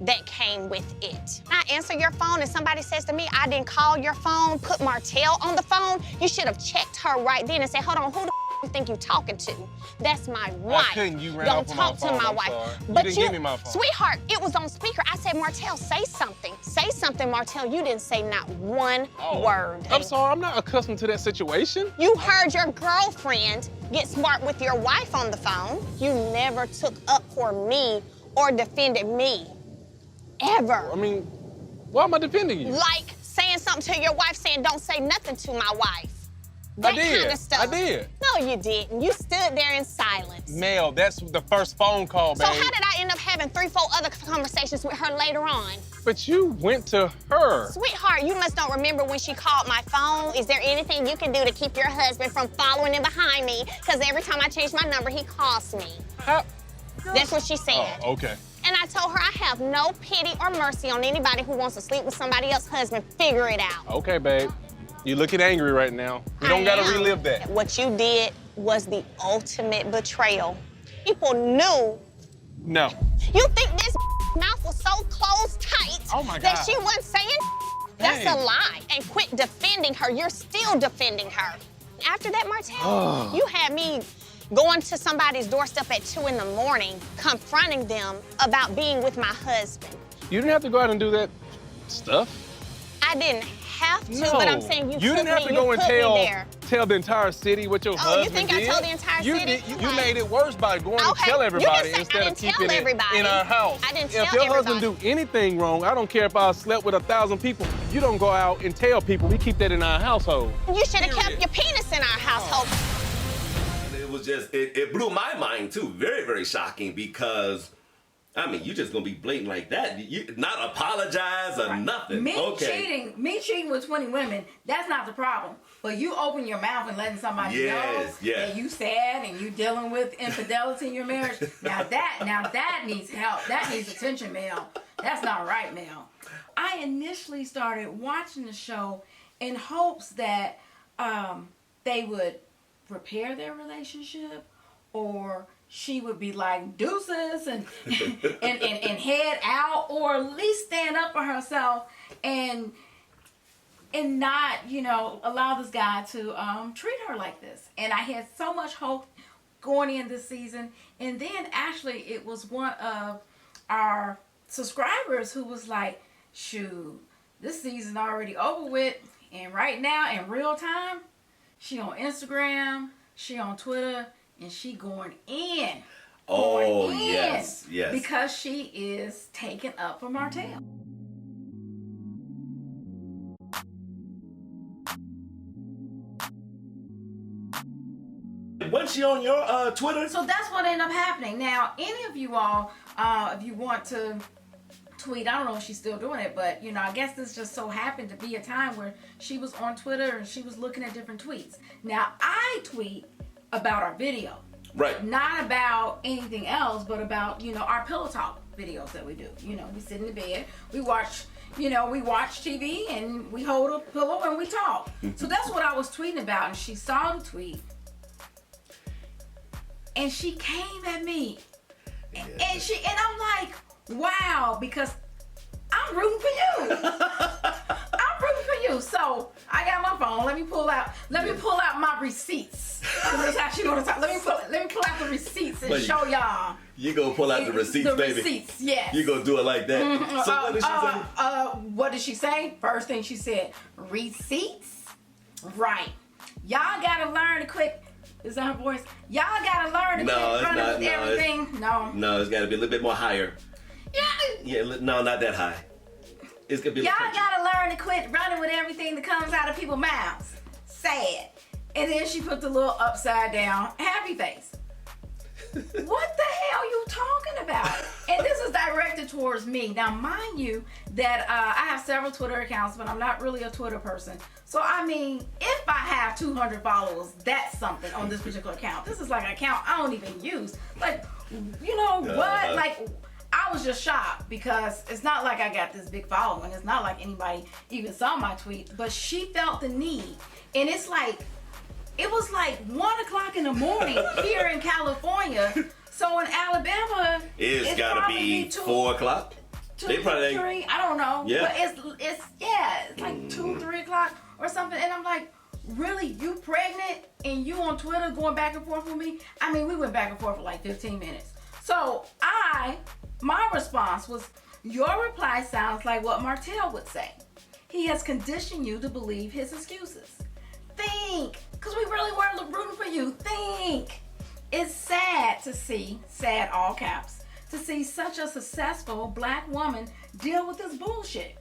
that came with it. I answer your phone and somebody says to me, I didn't call your phone, put Martell on the phone. You should have checked her right then and said, hold on, who the you think you talking to? That's my wife. I couldn't. You ran Don't off on talk my phone. to my I'm wife. sorry. But you didn't give me my phone. Sweetheart, it was on speaker. I said, Martell, say something. Say something, Martell. You didn't say not one word. I'm sorry, I'm not accustomed to that situation. You heard your girlfriend get smart with your wife on the phone. You never took up for me or defended me. Ever. I mean, why am I defending you? Like saying something to your wife, saying don't say nothing to my wife. That kind of stuff. I did. No, you didn't. You stood there in silence. Mel, that's the first phone call, babe. So how did I end up having 3, 4 other conversations with her later on? But you went to her. Sweetheart, you must don't remember when she called my phone. Is there anything you can do to keep your husband from following in behind me? Because every time I change my number, he calls me. How? That's what she said. Oh, okay. And I told her I have no pity or mercy on anybody who wants to sleep with somebody else's husband. Figure it out. Okay, babe. You're looking angry right now. We don't gotta relive that. What you did was the ultimate betrayal. People knew. No. You think this mouth was so closed tight that she wasn't saying? That's a lie. And quit defending her. You're still defending her. After that, Martell, you had me going to somebody's doorstep at 2 in the morning, confronting them about being with my husband. You didn't have to go out and do that stuff. I didn't have to, but I'm saying you didn't have to go and tell the entire city what your husband did. Oh, you think I told the entire city? You made it worse by going to tell everybody instead of keeping it in our house. I didn't tell If your husband do anything wrong, I don't care if I slept with 1,000 people. You don't go out and tell people. We keep that in our household. You should have kept your penis in our household. It was just, it blew my mind too. Very, very shocking because, I mean, you just gonna be blatant like that. You not apologize or nothing. Me cheating with 20 women, that's not the problem. But you open your mouth and letting somebody know that you sad and you dealing with infidelity in your marriage. Now that needs help. That needs attention, Mel. That's not right, Mel. I initially started watching the show in hopes that they would repair their relationship, or she would be like deuces and head out, or at least stand up for herself and not, allow this guy to treat her like this. And I had so much hope going in this season. And then actually it was one of our subscribers who was like, shoot, this season already over with. And right now, in real time, she on Instagram, she on Twitter, and she going in. Yes. Because she is taken up for Martell. Wasn't she on your Twitter? So that's what ended up happening. Now, any of you all, if you want to tweet, I don't know if she's still doing it, but I guess this just so happened to be a time where she was on Twitter and she was looking at different tweets. Now, I tweet about our video. Right. Not about anything else, but about, our pillow talk videos that we do. We sit in the bed, we watch TV and we hold a pillow and we talk. So that's what I was tweeting about, and she saw the tweet. And she came at me. And I'm like, wow, because I'm rooting for you. I'm rooting for you. So I got my phone. Let me pull out my receipts. That's how she gonna talk. Let me pull out the receipts and show y'all. You gonna pull out the receipts, baby. The receipts, yes. You gonna do it like that. Mm-hmm. So what did she say? What did she say? First thing she said, receipts? Right. Y'all gotta learn to quit. Is that her voice? Y'all gotta learn to quit running with everything. No, it's gotta be a little bit more higher. Yeah, no, not that high. It's gonna be. Y'all gotta learn to quit running with everything that comes out of people's mouths. Sad. And then she put the little upside down happy face. What the hell you talking about? And this is directed towards me. Now, mind you that I have several Twitter accounts, but I'm not really a Twitter person. So, I mean, if I have 200 followers, that's something on this particular account. This is like an account I don't even use. Like, you know what? Like, I was just shocked because it's not like I got this big following. It's not like anybody even saw my tweet, but she felt the need. And it's like, it was like 1 o'clock in the morning here in California. So in Alabama, it's gotta be 4 o'clock. They probably 3. I don't know. Yeah. But it's like 2, 3 o'clock or something. And I'm like, really, you pregnant and you on Twitter going back and forth with me? I mean, we went back and forth for like 15 minutes. So my response was, your reply sounds like what Martell would say. He has conditioned you to believe his excuses. Think, because we really were rooting for you. Think. It's sad to see, sad all caps, to see such a successful black woman deal with this bullshit.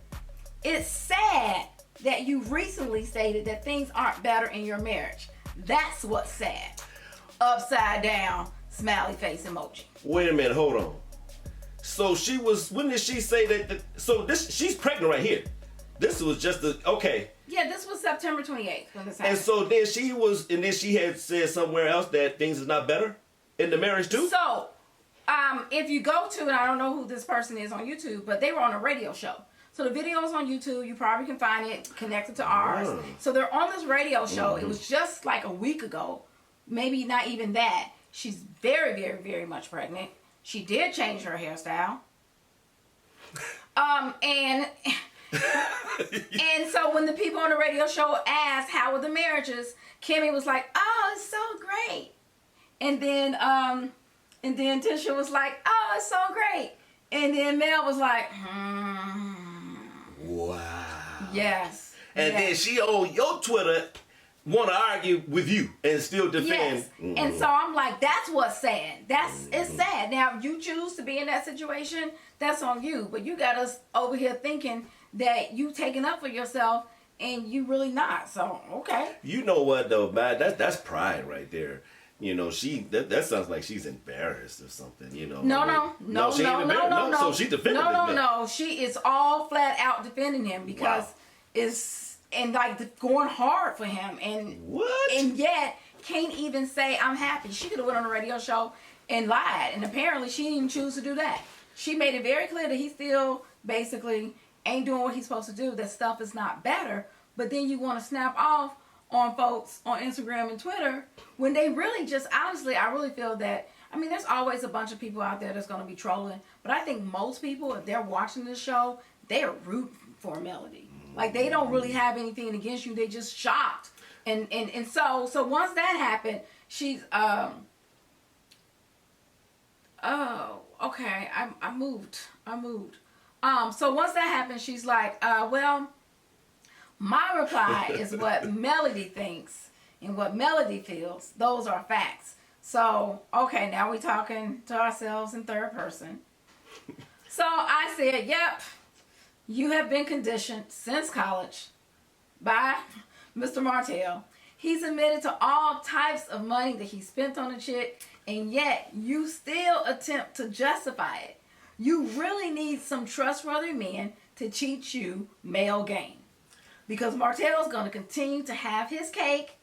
It's sad that you recently stated that things aren't better in your marriage. That's what's sad. Upside down, smiley face emoji. Wait a minute, hold on. So when did she say that? She's pregnant right here. This was just okay. Yeah, this was September 28th when this happened. And so then she had said somewhere else that things is not better in the marriage too? So, if you go to, and I don't know who this person is on YouTube, but they were on a radio show. So the video is on YouTube. You probably can find it connected to ours. Oh. So they're on this radio show. Mm-hmm. It was just like a week ago. Maybe not even that. She's very, very, very much pregnant. She did change her hairstyle. And so when the people on the radio show asked how were the marriages, KIMMI was like, "Oh, it's so great." And then Tisha was like, "Oh, it's so great." And then Mel was like, Wow. Yes. And then she on your Twitter want to argue with you and still defend. Yes. Mm-hmm. And so I'm like, that's what's sad. It's sad. Now, if you choose to be in that situation, that's on you. But you got us over here thinking that you taking up for yourself and you really not. So, okay. You know what though, man? That's pride right there. You know, that sounds like she's embarrassed or something, you know. No. So she defended him. No. She is all flat out defending him because it's going hard for him and yet can't even say I'm happy. She could have went on a radio show and lied, and apparently she didn't even choose to do that. She made it very clear that he still basically ain't doing what he's supposed to do. That stuff is not better. But then you want to snap off on folks on Instagram and Twitter when they really just, honestly, I really feel that, I mean, there's always a bunch of people out there that's going to be trolling, but I think most people, if they're watching this show, they are rooting for Melody. Like, they don't really have anything against you. They just shocked. And so once that happened, she's, oh, okay, I moved. So once that happened, she's like, well, My reply is what Melody thinks and what Melody feels. Those are facts. So, okay, now we're talking to ourselves in third person. So I said, yep, you have been conditioned since college by Mr. Martell. He's admitted to all types of money that he spent on a chick, and yet you still attempt to justify it. You really need some trustworthy men to teach you male game. Because Martell's going to continue to have his cake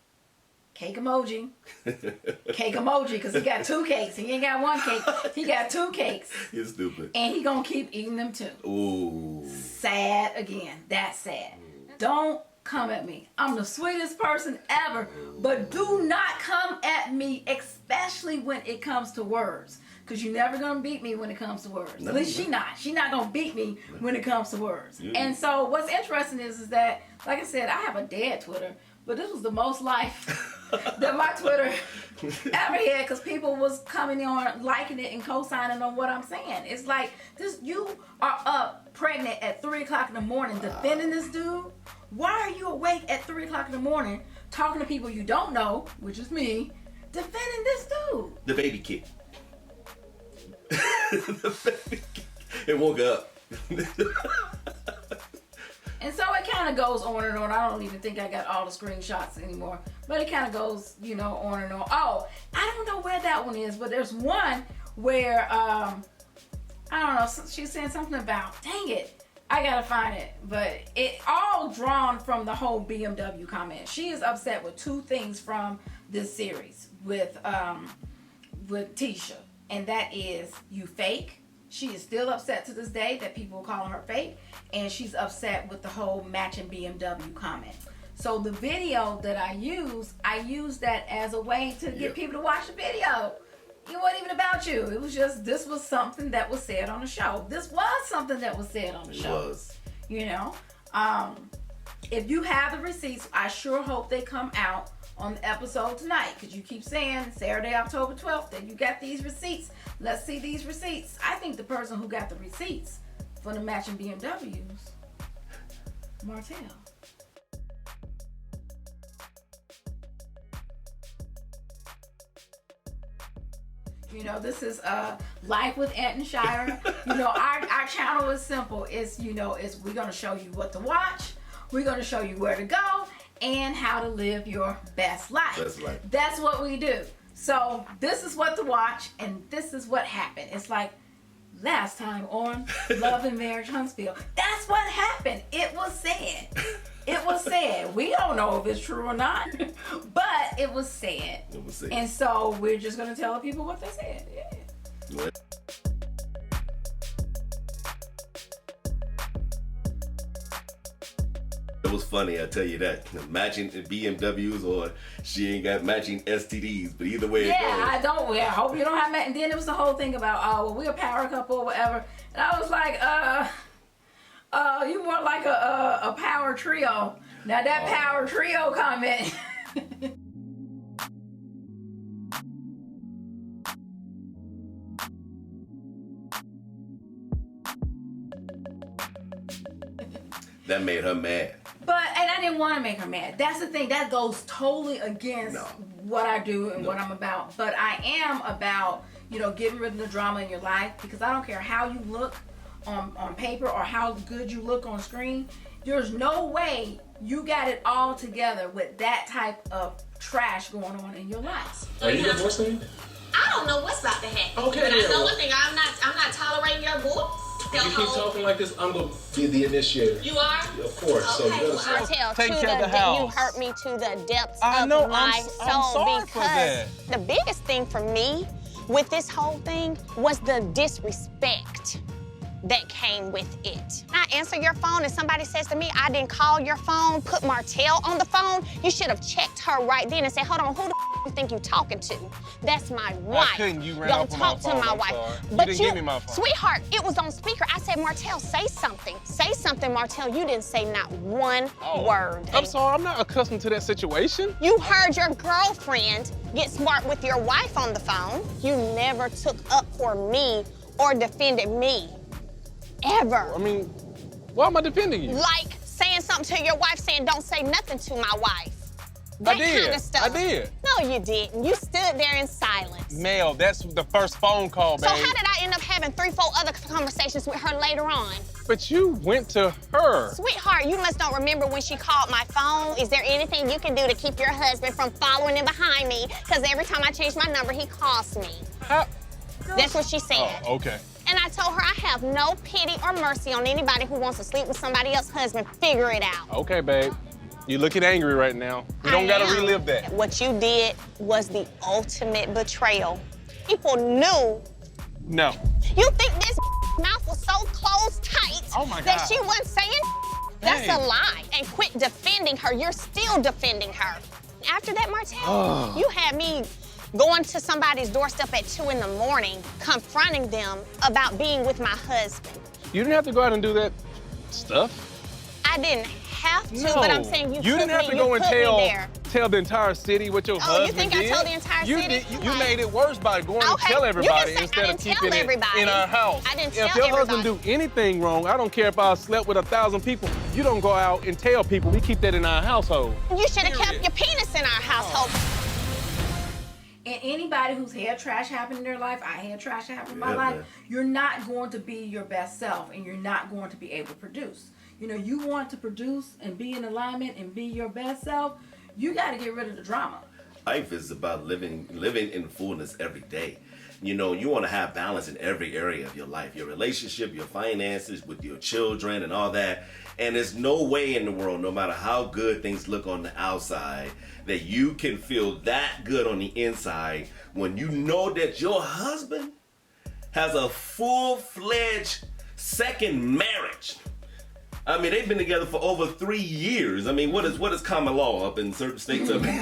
emoji, because he got 2 cakes. He ain't got 1 cake, he got 2 cakes. You're stupid. And he going to keep eating them too. Ooh. Sad again. That's sad. Don't come at me. I'm the sweetest person ever, but do not come at me, especially when it comes to words. Because you're never going to beat me when it comes to words. At least she's not going to beat me when it comes to words. And so what's interesting is that, like I said, I have a dead Twitter, but this was the most life that my Twitter ever had, because people was coming on, liking it and co-signing on what I'm saying. It's like, this, you are up pregnant at 3 o'clock in the morning defending this dude. Why are you awake at 3 o'clock in the morning talking to people you don't know, which is me, defending this dude? The baby kid. It woke up. And so it kind of goes on and on. I don't even think I got all the screenshots anymore. But it kind of goes, on and on. Oh, I don't know where that one is, but there's one where, I don't know, she's saying something about, dang it, I gotta find it. But it all drawn from the whole BMW comment. She is upset with 2 things from this series with Tisha. And that is, you fake. She is still upset to this day that people are calling her fake. And she's upset with the whole matching BMW comment. So the video that I used that as a way to get people to watch the video. It wasn't even about you. It was just, this was something that was said on the show. This was something that was said on the show. It was. If you have the receipts, I sure hope they come out on the episode tonight, because you keep saying Saturday, October 12th, that you got these receipts. Let's see these receipts. I think the person who got the receipts for the matching BMWs, Martell. This is Life with Ant and Shira. Our channel is simple. It's we're gonna show you what to watch. We're gonna show you where to go and how to live your best life. That's what we do. So this is what to watch, and this is what happened. It's like last time on Love and Marriage Huntsville. That's what happened. It was said. It was said. We don't know if it's true or not, but it was said. It was said. And so we're just gonna tell people what they said. Yeah. What? It was funny, I tell you that. Matching BMWs, or she ain't got matching STDs, but either way it goes. I hope you don't have and then it was the whole thing about, we're a power couple or whatever. And I was like, you more like a power trio. Now that power trio comment. That made her mad. And I didn't want to make her mad. That's the thing. That goes totally against what I do and what I'm about. But I am about, getting rid of the drama in your life, because I don't care how you look on paper or how good you look on screen. There's no way you got it all together with that type of trash going on in your life. Are you divorcing? I don't know what's about to happen. Okay, but I know one thing. I'm not tolerating your boys. If you keep talking like this, I'm gonna be the initiator. You are? Of course. Okay, So Martell, take care of the house. You hurt me to the depths I of know, my I'm soul, sorry because for that. the biggest thing for me with this whole thing was the disrespect that came with it. I answer your phone and somebody says to me, I didn't call your phone, put Martell on the phone. You should have checked her right then and said, hold on, who the you think you talking to? That's my wife. I couldn't. You ran Don't off talk my to phone. my I'm wife. sorry. But you didn't give me my phone. Sweetheart, it was on speaker. I said, Martell, say something. Say something, Martell. You didn't say not one word. I'm sorry, I'm not accustomed to that situation. You heard your girlfriend get smart with your wife on the phone. You never took up for me or defended me. Ever. I mean, why am I defending you? Like saying something something to your wife saying, don't say nothing to my wife. That kind of stuff. I did. No, you didn't. You stood there in silence. Mel, that's the first phone call, babe. So how did I end up having 3, 4 other conversations with her later on? But you went to her. Sweetheart, you must don't remember when she called my phone. Is there anything you can do to keep your husband from following in behind me? Because every time I change my number, he calls me. That's what she said. Oh, okay. And I told her I have no pity or mercy on anybody who wants to sleep with somebody else's husband. Figure it out. Okay, babe. You're looking angry right now. We don't gotta relive that. What you did was the ultimate betrayal. People knew. No. You think this mouth was so closed tight that she wasn't saying? That's a lie. And quit defending her. You're still defending her. After that, Martell, you had me going to somebody's doorstep at 2 in the morning, confronting them about being with my husband. You didn't have to go out and do that stuff. I didn't have to, but I'm saying you didn't have to go and tell the entire city what your husband did. Oh, you think I told the entire city? You made it worse by going to tell everybody instead of keeping it in our house. I didn't tell If your husband do anything wrong, I don't care if I slept with 1,000 people, you don't go out and tell people. We keep that in our household. You should have kept your penis in our household. And anybody who's had trash happen in their life, I had trash happen in my life, you're not going to be your best self and you're not going to be able to produce. You know, you want to produce and be in alignment and be your best self, you got to get rid of the drama. Life is about living in fullness every day. You know, you want to have balance in every area of your life, your relationship, your finances, with your children and all that. And there's no way in the world, no matter how good things look on the outside, that you can feel that good on the inside when you know that your husband has a full-fledged second marriage. I mean, they've been together for over 3 years. I mean, what is common law up in certain states? I mean,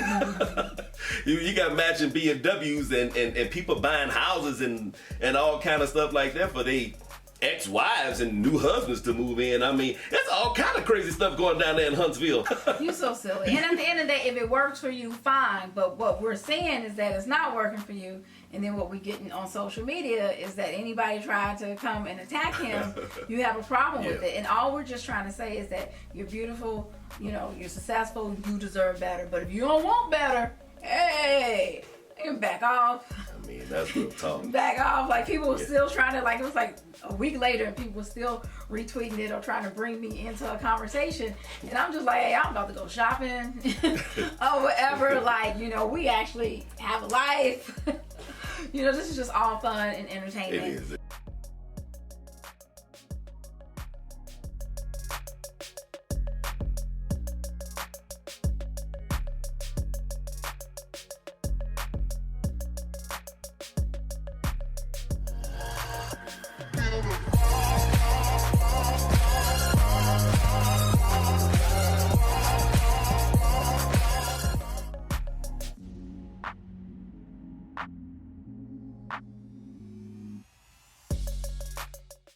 you got matching BMWs and people buying houses and all kind of stuff like that for they ex-wives and new husbands to move in. I mean, there's all kind of crazy stuff going down there in Huntsville. You so silly. And at the end of the day, if it works for you, fine. But what we're saying is that it's not working for you. And then what we getting on social media is that anybody trying to come and attack him, you have a problem with it. And all we're just trying to say is that you're beautiful, you know, you're successful, you deserve better. But if you don't want better, hey, you can back off. I mean, that's real talk. Back off. Like, people were still trying to, like, it was like a week later and people were still retweeting it or trying to bring me into a conversation. And I'm just like, hey, I'm about to go shopping or whatever. Like, you know, we actually have a life. You know, this is just all fun and entertainment. It